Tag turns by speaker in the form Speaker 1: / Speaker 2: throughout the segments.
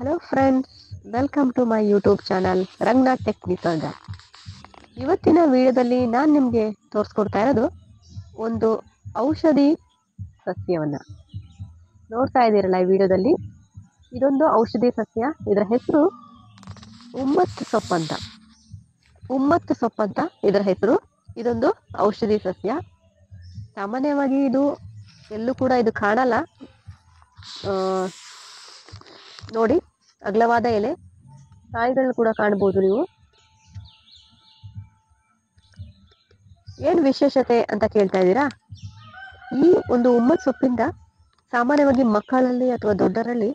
Speaker 1: Hello friends, welcome to my YouTube channel Ranganath technical. ಇವತ್ತಿನ ವಿಡಿಯೋದಲ್ಲಿ ನಾನು ನಿಮಗೆ ತೋರಿಸ್ಕೊಡ್ತಾ ಇರೋದು ಒಂದು ಔಷಧಿ ಸಸ್ಯವನ್ನ ನೋಡ್ತಾ ಇದ್ದೀರಲ್ಲ. ಈ ವಿಡಿಯೋದಲ್ಲಿ ಇದೊಂದು ಔಷಧಿ ಸಸ್ಯ. ಇದರ ಹೆಸರು ಉಮ್ಮತ್ತು ಸೊಪ್ಪಂತ. ಇದರ ಹೆಸರು. ಇದೊಂದು ಔಷಧಿ ಸಸ್ಯ. ಸಾಮಾನ್ಯವಾಗಿ ಇದು ಎಲ್ಲೂ ಕೂಡ ಇದು ಕಾಣಲ್ಲ. ನೋಡಿ, ಅಗಲವಾದ ಎಲೆ, ಕಾಯಿಗಳನ್ನ ಕೂಡ ಕಾಣಬಹುದು ನೀವು. ಏನ್ ವಿಶೇಷತೆ ಅಂತ ಕೇಳ್ತಾ ಇದ್ದೀರಾ? ಈ ಒಂದು ಉಮ್ಮತ್ ಸೊಪ್ಪಿಂದ ಸಾಮಾನ್ಯವಾಗಿ ಮಕ್ಕಳಲ್ಲಿ ಅಥವಾ ದೊಡ್ಡರಲ್ಲಿ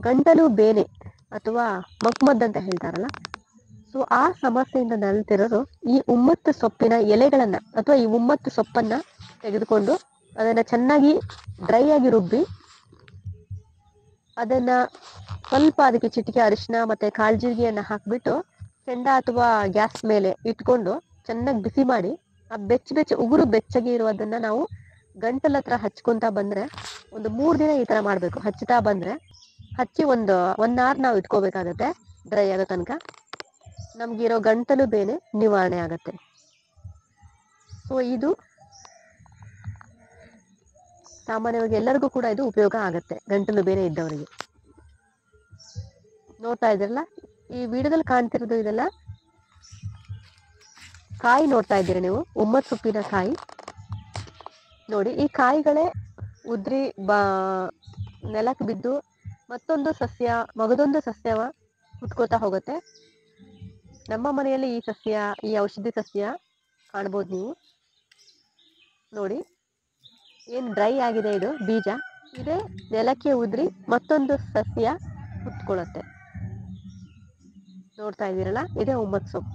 Speaker 1: ಗಂಟಲು ಬೇನೆ ಅಥವಾ ಮಗ್ಮದ್ ಅಂತ ಹೇಳ್ತಾರಲ್ಲ, ಸೊ ಆ ಸಮಸ್ಯೆಯಿಂದ ನರಳುತ್ತಿರೋರು ಈ ಉಮ್ಮತ್ತು ಸೊಪ್ಪಿನ ಎಲೆಗಳನ್ನ ಅಥವಾ ಈ ಉಮ್ಮತ್ತು ಸೊಪ್ಪನ್ನ ತೆಗೆದುಕೊಂಡು ಅದನ್ನ ಚೆನ್ನಾಗಿ ಡ್ರೈ ಆಗಿ ರುಬ್ಬಿ ಅದನ್ನ ಸ್ವಲ್ಪ ಅದಕ್ಕೆ ಚಿಟಿಕೆ ಅರಿಶಿನ ಮತ್ತೆ ಕಾಳ್ಜೀರಿಗೆಯನ್ನ ಹಾಕ್ಬಿಟ್ಟು ಕೆಂಡ ಅಥವಾ ಗ್ಯಾಸ್ ಮೇಲೆ ಇಟ್ಕೊಂಡು ಚೆನ್ನಾಗಿ ಬಿಸಿ ಮಾಡಿ ಆ ಉಗುರು ಬೆಚ್ಚಗೆ ಇರುವುದನ್ನ ನಾವು ಗಂಟಲ ಹತ್ರ ಹಚ್ಕೊಂತ ಬಂದ್ರೆ ಒಂದು 3 ದಿನ ಈ ತರ ಮಾಡ್ಬೇಕು. ಹಚ್ಚುತ್ತಾ ಬಂದ್ರೆ ಹಚ್ಚಿ ಒಂದು 1 hour ನಾವು ಇಟ್ಕೋಬೇಕಾಗತ್ತೆ ಡ್ರೈ ಆಗೋ ತನಕ. ನಮ್ಗಿರೋ ಗಂಟಲು ಬೇನೆ ನಿವಾರಣೆ ಆಗತ್ತೆ. ಸೊ ಇದು ಸಾಮಾನ್ಯವಾಗಿ ಎಲ್ಲರಿಗೂ ಕೂಡ ಇದು ಉಪಯೋಗ ಆಗತ್ತೆ, ಗಂಟಲು ಬೇನೆ ಇದ್ದವರಿಗೆ. ನೋಡ್ತಾ ಇದ್ರಲ್ಲ, ಈ ವಿಡಿಯೋದಲ್ಲಿ ಕಾಣ್ತಿರೋದು ಇದೆಲ್ಲ ಕಾಯಿ ನೋಡ್ತಾ ಇದ್ದೀರಿ ನೀವು, ಉಮ್ಮತ್ ಸೊಪ್ಪಿನ ಕಾಯಿ. ನೋಡಿ, ಈ ಕಾಯಿಗಳೇ ಉದ್ರಿ ನೆಲಕ್ಕೆ ಬಿದ್ದು ಮಗದೊಂದು ಸಸ್ಯವ ಹುಟ್ಕೋತಾ ಹೋಗುತ್ತೆ. ನಮ್ಮ ಮನೆಯಲ್ಲಿ ಈ ಔಷಧಿ ಸಸ್ಯ ಕಾಣ್ಬೋದು ನೀವು. ನೋಡಿ, ಏನ್ ಡ್ರೈ ಆಗಿದೆ ಇದು ಬೀಜ. ಇದೇ ನೆಲಕ್ಕೆ ಉದ್ರಿ ಮತ್ತೊಂದು ಸಸ್ಯ ಹುಟ್ಕೊಳ್ಳುತ್ತೆ. ನೋಡ್ತಾ ಇದ್ದೀರಲ್ಲ, ಇದೇ ಉಮ್ಮತ್ ಸೊಪ್ಪು.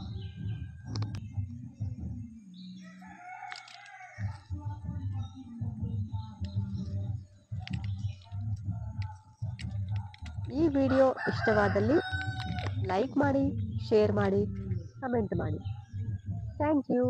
Speaker 1: ಈ ವಿಡಿಯೋ ಇಷ್ಟವಾದಲ್ಲಿ ಲೈಕ್ ಮಾಡಿ, ಶೇರ್ ಮಾಡಿ, ಕಮೆಂಟ್ ಮಾಡಿ. Thank you.